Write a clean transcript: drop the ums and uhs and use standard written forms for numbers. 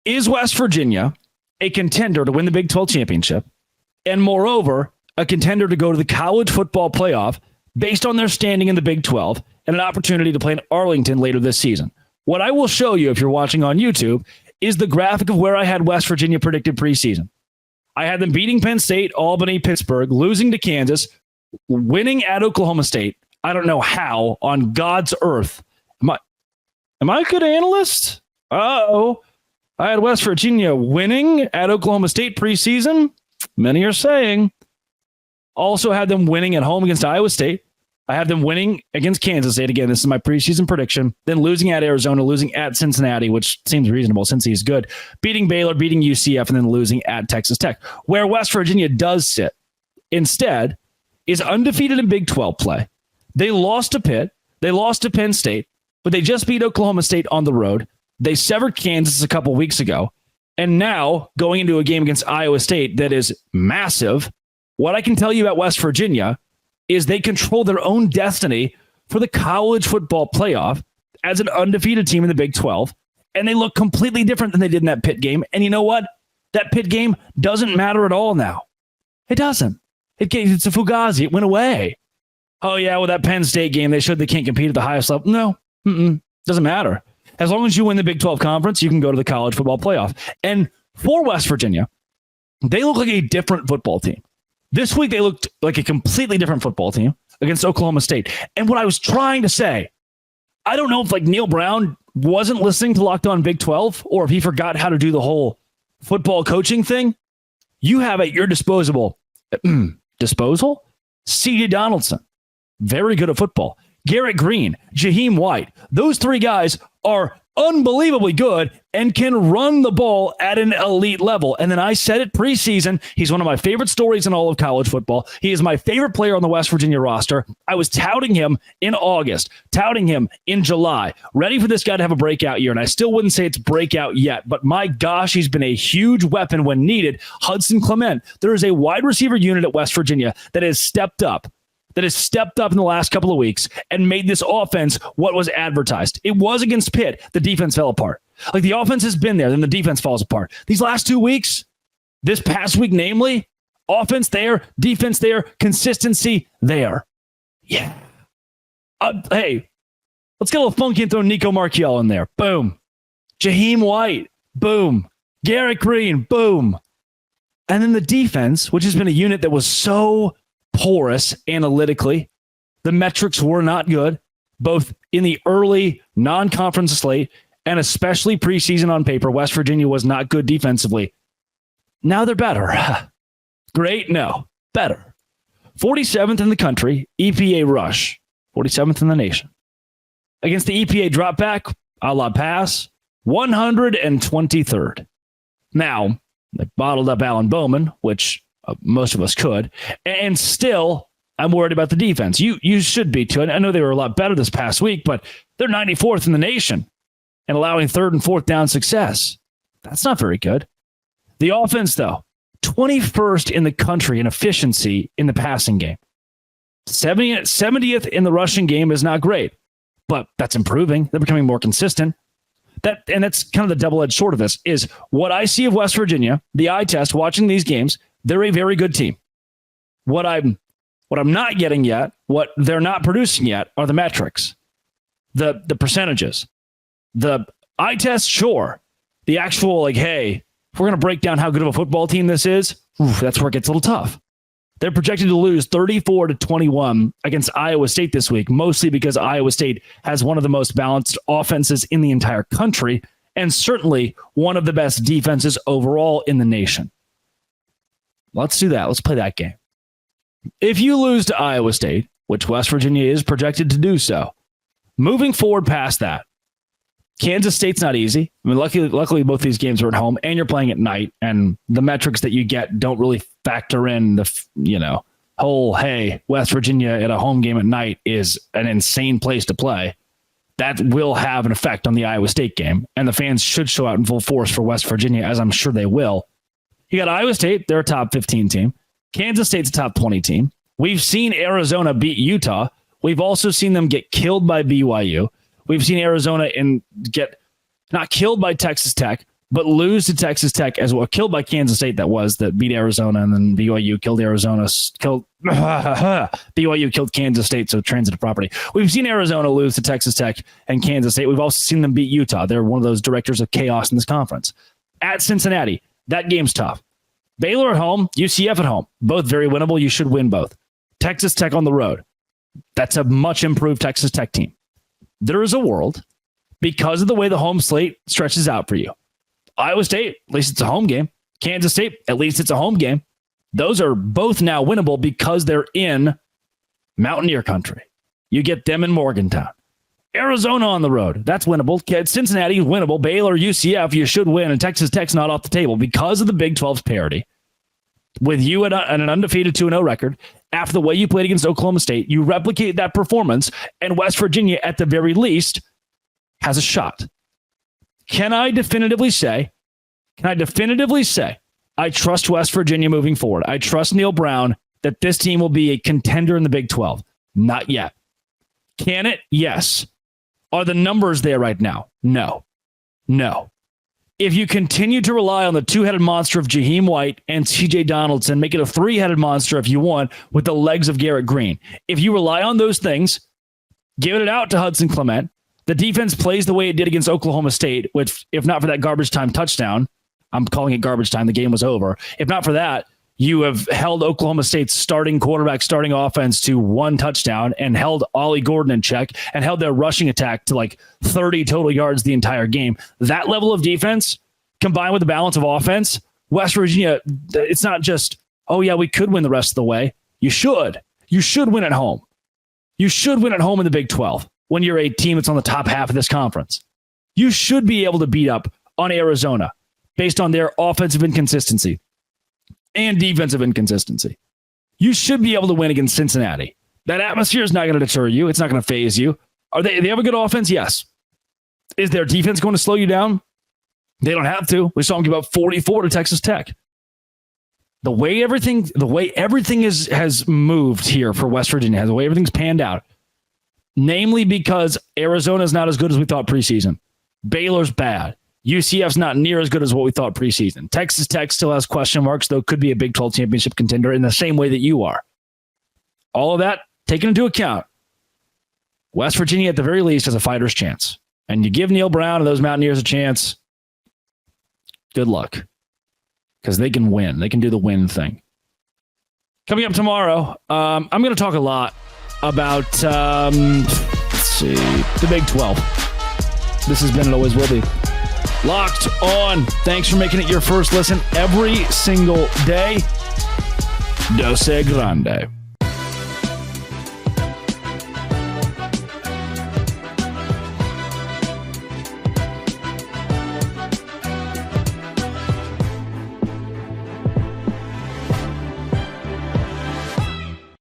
Is West Virginia a contender to win the Big 12 championship? And moreover, a contender to go to the college football playoff based on their standing in the Big 12 and an opportunity to play in Arlington later this season. What I will show you if you're watching on YouTube is the graphic of where I had West Virginia predicted preseason. I had them beating Penn State, Albany, Pittsburgh, losing to Kansas, winning at Oklahoma State. I don't know how on God's earth. Am I a good analyst? Uh-oh. I had West Virginia winning at Oklahoma State preseason. Many are saying. Also had them winning at home against Iowa State. I have them winning against Kansas State. Again, this is my preseason prediction. Then losing at Arizona, losing at Cincinnati, which seems reasonable since he's good. Beating Baylor, beating UCF, and then losing at Texas Tech. Where West Virginia does sit instead is undefeated in Big 12 play. They lost to Pitt. They lost to Penn State, but they just beat Oklahoma State on the road. They severed Kansas a couple weeks ago. And now going into a game against Iowa State that is massive, what I can tell you about West Virginia is they control their own destiny for the college football playoff as an undefeated team in the Big 12. And they look completely different than they did in that Pitt game. And you know what? That Pitt game doesn't matter at all now. It doesn't. It's a fugazi. It went away. Oh, yeah, well, that Penn State game, they showed they can't compete at the highest level. No, doesn't matter. As long as you win the Big 12 conference, you can go to the college football playoff. And for West Virginia, they look like a different football team. This week, they looked like a completely different football team against Oklahoma State. And what I was trying to say, I don't know if Neal Brown wasn't listening to Locked On Big 12 or if he forgot how to do the whole football coaching thing. You have at your disposal, C.J. Donaldson, very good at football. Garrett Green, Jaheim White, those three guys are unbelievably good and can run the ball at an elite level. And then I said it preseason, he's one of my favorite stories in all of college football. He is my favorite player on the West Virginia roster. I was touting him in August, touting him in July, ready for this guy to have a breakout year. And I still wouldn't say it's breakout yet, but my gosh, he's been a huge weapon when needed. Hudson Clement, there is a wide receiver unit at West Virginia that has stepped up in the last couple of weeks and made this offense what was advertised. It was against Pitt. The defense fell apart. The offense has been there, then the defense falls apart. These last 2 weeks, this past week, namely, offense there, defense there, consistency there. Yeah. Hey, let's get a little funky and throw Nico Marchiel in there. Boom. Jaheim White. Boom. Garrett Green. Boom. And then the defense, which has been a unit that was so porous analytically. The metrics were not good, both in the early non-conference slate and especially preseason on paper. West Virginia was not good defensively. Now they're better. Great? No. Better. 47th in the country, EPA rush. 47th in the nation. Against the EPA drop back, a la pass, 123rd. Now, they bottled up Alan Bowman, which most of us could. And still, I'm worried about the defense. You should be too. I know they were a lot better this past week, but they're 94th in the nation and allowing third and fourth down success. That's not very good. The offense, though, 21st in the country in efficiency in the passing game. 70th in the rushing game is not great, but that's improving. They're becoming more consistent. And that's kind of the double-edged sword of this, is what I see of West Virginia, the eye test, watching these games, they're a very good team. What I'm not getting yet, what they're not producing yet, are the metrics, the percentages, the eye test. Sure, the actual hey, if we're going to break down how good of a football team this is, that's where it gets a little tough. They're projected to lose 34-21 against Iowa State this week, mostly because Iowa State has one of the most balanced offenses in the entire country, and certainly one of the best defenses overall in the nation. Let's do that. Let's play that game. If you lose to Iowa State, which West Virginia is projected to do so, moving forward past that, Kansas State's not easy. I mean, luckily both these games are at home, and you're playing at night, and the metrics that you get don't really factor in the, whole, hey, West Virginia at a home game at night is an insane place to play. That will have an effect on the Iowa State game, and the fans should show out in full force for West Virginia, as I'm sure they will. You got Iowa State, they're a top 15 team. Kansas State's a top 20 team. We've seen Arizona beat Utah. We've also seen them get killed by BYU. We've seen Arizona get not killed by Texas Tech, but lose to Texas Tech as well. Killed by Kansas State, that beat Arizona, and then BYU killed Arizona. BYU killed Kansas State, so transitive property. We've seen Arizona lose to Texas Tech and Kansas State. We've also seen them beat Utah. They're one of those directors of chaos in this conference. At Cincinnati, that game's tough. Baylor at home, UCF at home. Both very winnable. You should win both. Texas Tech on the road. That's a much improved Texas Tech team. There is a world, because of the way the home slate stretches out for you. Iowa State, at least it's a home game. Kansas State, at least it's a home game. Those are both now winnable because they're in Mountaineer country. You get them in Morgantown. Arizona on the road, that's winnable. Cincinnati, winnable. Baylor, UCF, you should win. And Texas Tech's not off the table because of the Big 12's parity. With you at an undefeated 2-0 record, after the way you played against Oklahoma State, you replicate that performance, and West Virginia, at the very least, has a shot. Can I definitively say I trust West Virginia moving forward? I trust Neal Brown that this team will be a contender in the Big 12. Not yet. Can it? Yes. Are the numbers there right now? No. If you continue to rely on the two-headed monster of Jaheim White and CJ Donaldson, make it a three-headed monster if you want with the legs of Garrett Green. If you rely on those things, give it out to Hudson Clement. The defense plays the way it did against Oklahoma State, which, if not for that garbage time touchdown, I'm calling it garbage time, the game was over. If not for that, you have held Oklahoma State's starting quarterback, starting offense to one touchdown and held Ollie Gordon in check and held their rushing attack to like 30 total yards the entire game. That level of defense, combined with the balance of offense, West Virginia, it's not just, oh yeah, we could win the rest of the way. You should. You should win at home. You should win at home in the Big 12. When you're a team that's on the top half of this conference, you should be able to beat up on Arizona based on their offensive inconsistency and defensive inconsistency. You should be able to win against Cincinnati. That atmosphere is not going to deter you. It's not going to phase you. They have a good offense? Yes. Is their defense going to slow you down? They don't have to. We saw them give up 44 to Texas Tech. The way everything has moved here for West Virginia, the way everything's panned out, namely because Arizona's not as good as we thought preseason. Baylor's bad. UCF's not near as good as what we thought preseason. Texas Tech still has question marks, though could be a Big 12 championship contender in the same way that you are. All of that taken into account, West Virginia at the very least has a fighter's chance. And you give Neal Brown and those Mountaineers a chance, good luck. Because they can win. They can do the win thing. Coming up tomorrow, I'm going to talk a lot about, the Big 12. This has been and always will be Locked On. Thanks for making it your first listen every single day. Dose Grande.